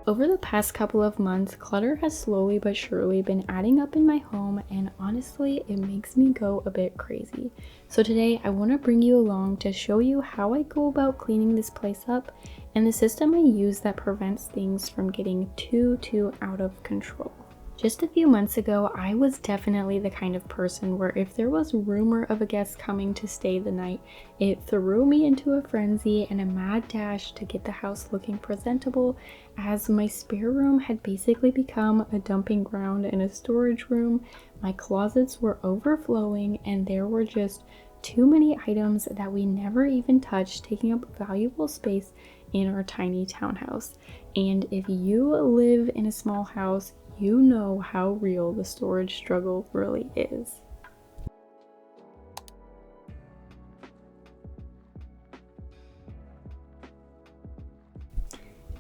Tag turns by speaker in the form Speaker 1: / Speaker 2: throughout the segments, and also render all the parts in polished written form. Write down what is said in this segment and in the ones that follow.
Speaker 1: Over the past couple of months, clutter has slowly but surely been adding up in my home, and honestly, it makes me go a bit crazy. So today, I want to bring you along to show you how I go about cleaning this place up and the system I use that prevents things from getting too out of control. Just a few months ago, I was definitely the kind of person where if there was rumor of a guest coming to stay the night, it threw me into a frenzy and a mad dash to get the house looking presentable, as my spare room had basically become a dumping ground and a storage room. My closets were overflowing and there were just too many items that we never even touched, taking up valuable space in our tiny townhouse. And if you live in a small house, you know how real the storage struggle really is.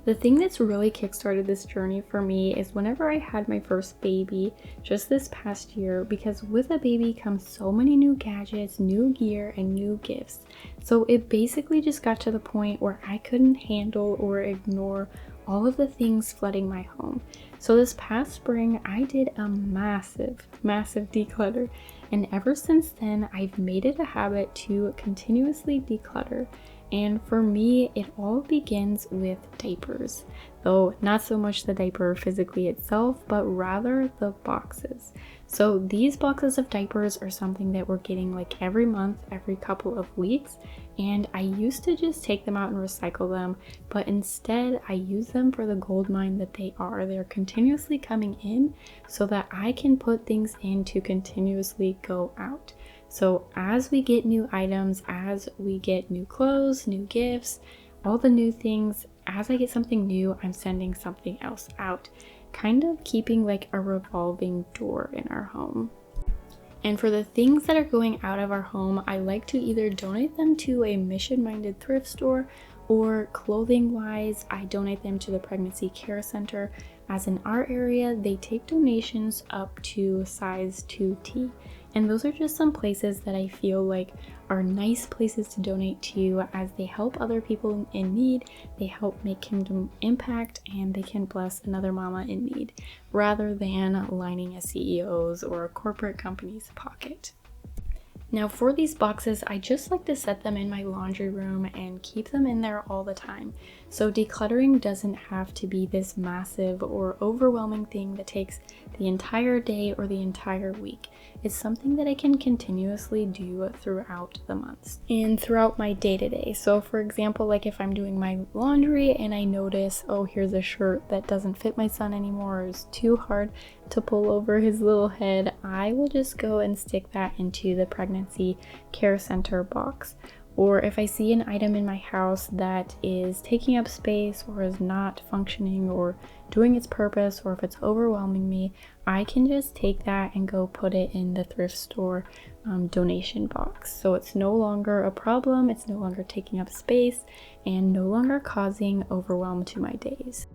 Speaker 1: The thing that's really kickstarted this journey for me is whenever I had my first baby just this past year, because with a baby comes so many new gadgets, new gear, and new gifts. So it basically just got to the point where I couldn't handle or ignore all of the things flooding my home. So this past spring, I did a massive declutter. And ever since then, I've made it a habit to continuously declutter. And for me, it all begins with diapers, though not so much the diaper physically itself, but rather the boxes. So these boxes of diapers are something that we're getting like every month, every couple of weeks, and I used to just take them out and recycle them, but instead I use them for the gold mine that they are. They're continuously coming in so that I can put things in to continuously go out. So as we get new items, as we get new clothes, new gifts, all the new things, as I get something new, I'm sending something else out, kind of keeping like a revolving door in our home. And for the things that are going out of our home, I like to either donate them to a mission-minded thrift store, or clothing-wise, I donate them to the pregnancy care center, as in our area, they take donations up to size 2T. And those are just some places that I feel like are nice places to donate to, as they help other people in need, they help make kingdom impact, and they can bless another mama in need, rather than lining a CEO's or a corporate company's pocket. Now for these boxes, I just like to set them in my laundry room and keep them in there all the time. So decluttering doesn't have to be this massive or overwhelming thing that takes the entire day or the entire week. It's something that I can continuously do throughout the months and throughout my day-to-day. So for example, like if I'm doing my laundry and I notice, oh, here's a shirt that doesn't fit my son anymore, or is too hard to pull over his little head, I will just go and stick that into the pregnancy care center box. Or if I see an item in my house that is taking up space or is not functioning or doing its purpose, or if it's overwhelming me, I can just take that and go put it in the thrift store donation box. So it's no longer a problem, it's no longer taking up space, and no longer causing overwhelm to my days.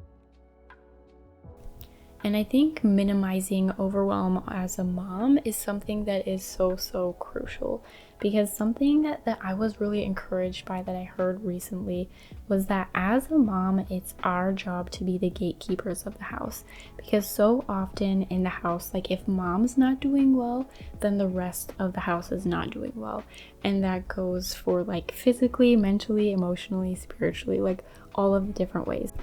Speaker 1: And I think minimizing overwhelm as a mom is something that is so crucial, because something that I was really encouraged by that I heard recently was that as a mom, it's our job to be the gatekeepers of the house, because so often in the house, like if mom's not doing well, then the rest of the house is not doing well. And that goes for like physically, mentally, emotionally, spiritually, like all of the different ways.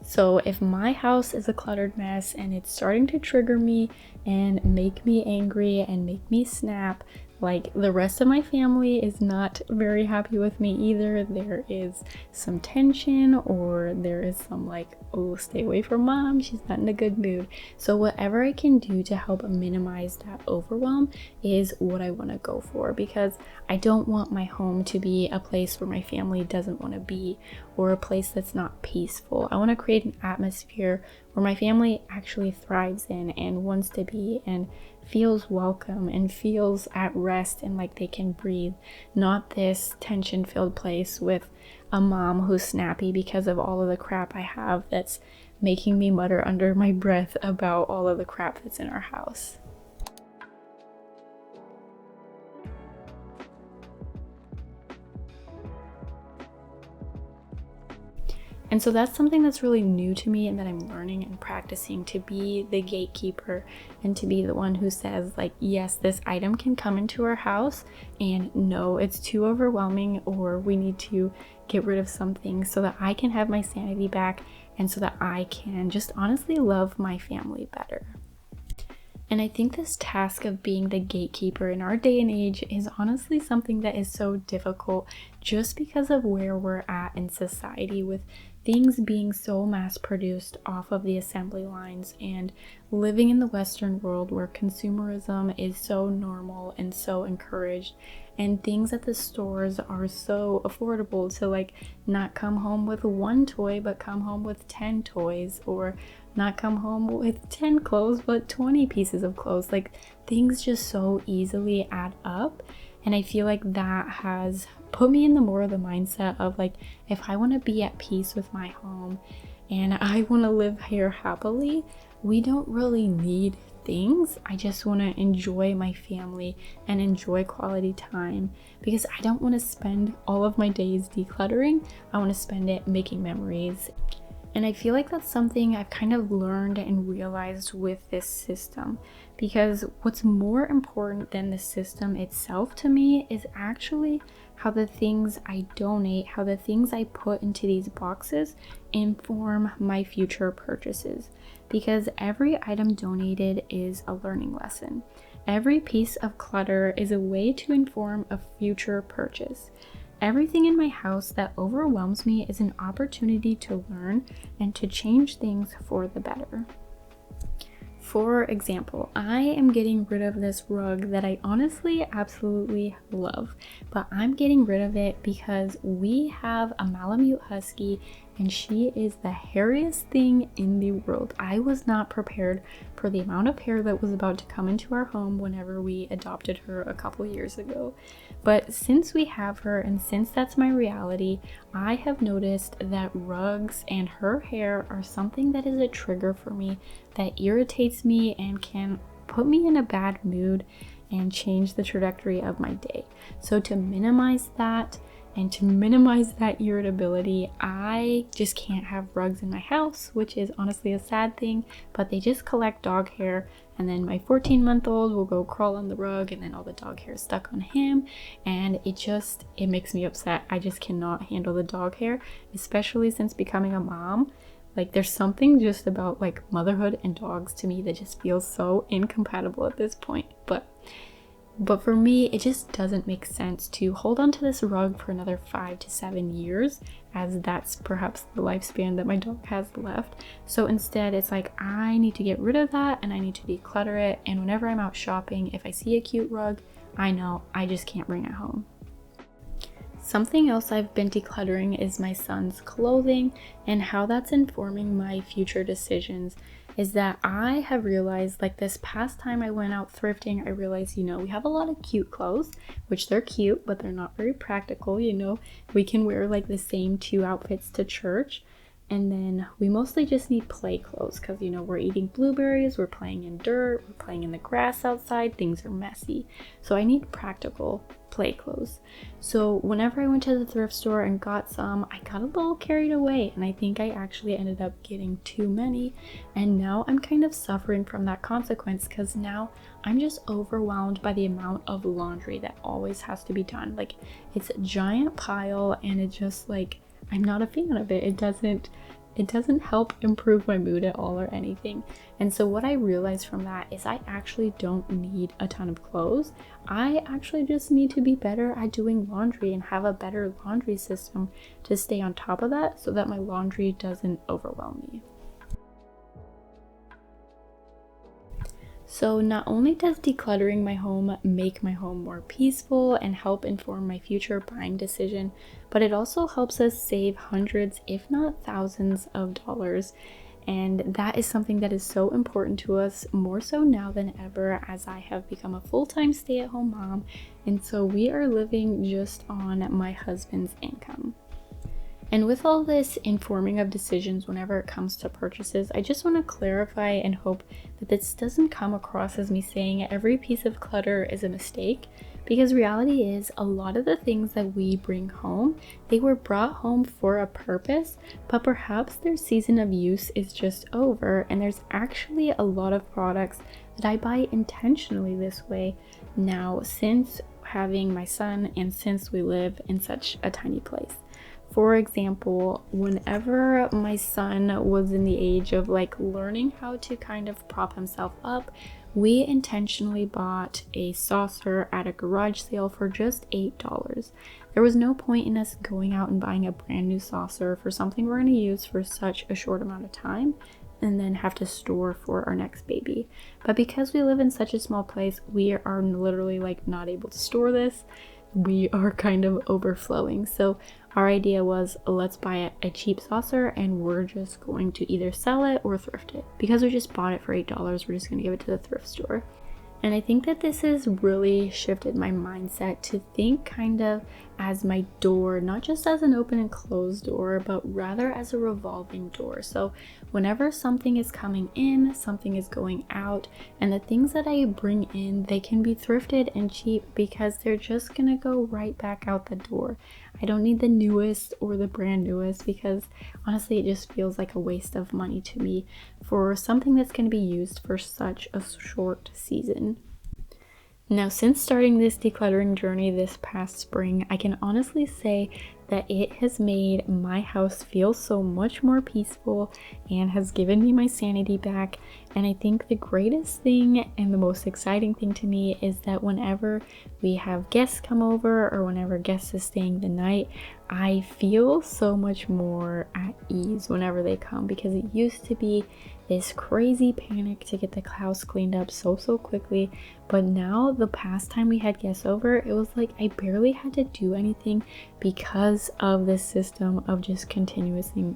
Speaker 1: So if my house is a cluttered mess and it's starting to trigger me and make me angry and make me snap, like the rest of my family is not very happy with me either. There is some tension, or there is some like, oh, stay away from mom, she's not in a good mood. So whatever I can do to help minimize that overwhelm is what I want to go for, because I don't want my home to be a place where my family doesn't want to be, or a place that's not peaceful. I want to create an atmosphere where my family actually thrives in and wants to be and feels welcome and feels at rest and like they can breathe, not this tension-filled place with a mom who's snappy because of all of the crap I have that's making me mutter under my breath about all of the crap that's in our house. And so that's something that's really new to me and that I'm learning and practicing, to be the gatekeeper and to be the one who says, like, yes, this item can come into our house, and no, it's too overwhelming, or we need to get rid of something so that I can have my sanity back and so that I can just honestly love my family better. And I think this task of being the gatekeeper in our day and age is honestly something that is so difficult just because of where we're at in society, with things being so mass produced off of the assembly lines, and living in the Western world where consumerism is so normal and so encouraged, and things at the stores are so affordable to, like, not come home with one toy but come home with 10 toys, or not come home with 10 clothes but 20 pieces of clothes. Like, things just so easily add up, and I feel like that has put me in the mindset of, like, if I want to be at peace with my home and I want to live here happily, we don't really need things. I just want to enjoy my family and enjoy quality time, because I don't want to spend all of my days decluttering. I want to spend it making memories. And I feel like that's something I've kind of learned and realized with this system, because what's more important than the system itself to me is actually how the things I donate, how the things I put into these boxes inform my future purchases. Because every item donated is a learning lesson. Every piece of clutter is a way to inform a future purchase. Everything in my house that overwhelms me is an opportunity to learn and to change things for the better. For example, I am getting rid of this rug that I honestly absolutely love, but I'm getting rid of it because we have a Malamute Husky and she is the hairiest thing in the world. I was not prepared for the amount of hair that was about to come into our home whenever we adopted her a couple years ago. But since we have her, and since that's my reality, I have noticed that rugs and her hair are something that is a trigger for me, that irritates me and can put me in a bad mood and change the trajectory of my day. So to minimize that and to minimize that irritability, I just can't have rugs in my house, which is honestly a sad thing, but they just collect dog hair, and then my 14-month-old will go crawl on the rug and then all the dog hair is stuck on him, and it makes me upset. I just cannot handle the dog hair, especially since becoming a mom. Like, there's something just about, like, motherhood and dogs to me that just feels so incompatible at this point. But for me, it just doesn't make sense to hold on to this rug for another 5 to 7 years, as that's perhaps the lifespan that my dog has left. So instead, it's like, I need to get rid of that and I need to declutter it. And whenever I'm out shopping, if I see a cute rug, I know I just can't bring it home. Something else I've been decluttering is my son's clothing, and how that's informing my future decisions is that I have realized, like, this past time I went out thrifting, I realized, we have a lot of cute clothes, which they're cute, but they're not very practical. We can wear like the same 2 outfits to church. And then we mostly just need play clothes because, we're eating blueberries, we're playing in dirt, we're playing in the grass outside, things are messy. So I need practical play clothes. So whenever I went to the thrift store and got some, I got a little carried away, and I think I actually ended up getting too many. And now I'm kind of suffering from that consequence, because now I'm just overwhelmed by the amount of laundry that always has to be done. Like, it's a giant pile, and it's just like, I'm not a fan of it. It doesn't help improve my mood at all or anything. And so what I realized from that is I actually don't need a ton of clothes. I actually just need to be better at doing laundry and have a better laundry system to stay on top of that, so that my laundry doesn't overwhelm me. So not only does decluttering my home make my home more peaceful and help inform my future buying decision, but it also helps us save hundreds, if not thousands of dollars. And that is something that is so important to us, more so now than ever, as I have become a full-time stay-at-home mom. And so we are living just on my husband's income. And with all this informing of decisions whenever it comes to purchases, I just want to clarify and hope that this doesn't come across as me saying every piece of clutter is a mistake, because reality is a lot of the things that we bring home, they were brought home for a purpose, but perhaps their season of use is just over, and there's actually a lot of products that I buy intentionally this way now since having my son and since we live in such a tiny place. For example, whenever my son was in the age of like learning how to kind of prop himself up, we intentionally bought a saucer at a garage sale for just $8. There was no point in us going out and buying a brand new saucer for something we're going to use for such a short amount of time and then have to store for our next baby. But because we live in such a small place, we are literally like not able to store this. We are kind of overflowing. So our idea was, let's buy a cheap saucer and we're just going to either sell it or thrift it. Because we just bought it for $8, we're just going to give it to the thrift store. And I think that this has really shifted my mindset to think kind of as my door, not just as an open and closed door, but rather as a revolving door. So whenever something is coming in, something is going out, and the things that I bring in, they can be thrifted and cheap because they're just gonna go right back out the door. I don't need the newest or the brand newest because honestly it just feels like a waste of money to me for something that's going to be used for such a short season. Now, since starting this decluttering journey this past spring, I can honestly say that it has made my house feel so much more peaceful and has given me my sanity back. And I think the greatest thing and the most exciting thing to me is that whenever we have guests come over or whenever guests is staying the night, I feel so much more at ease whenever they come, because it used to be this crazy panic to get the house cleaned up so quickly. But now the past time we had guests over, it was like I barely had to do anything because of this system of just continuously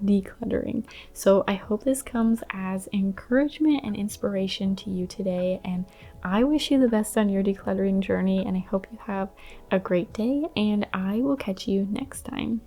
Speaker 1: decluttering. So I hope this comes as encouragement and inspiration to you today, and I wish you the best on your decluttering journey, and I hope you have a great day, and I will catch you next time.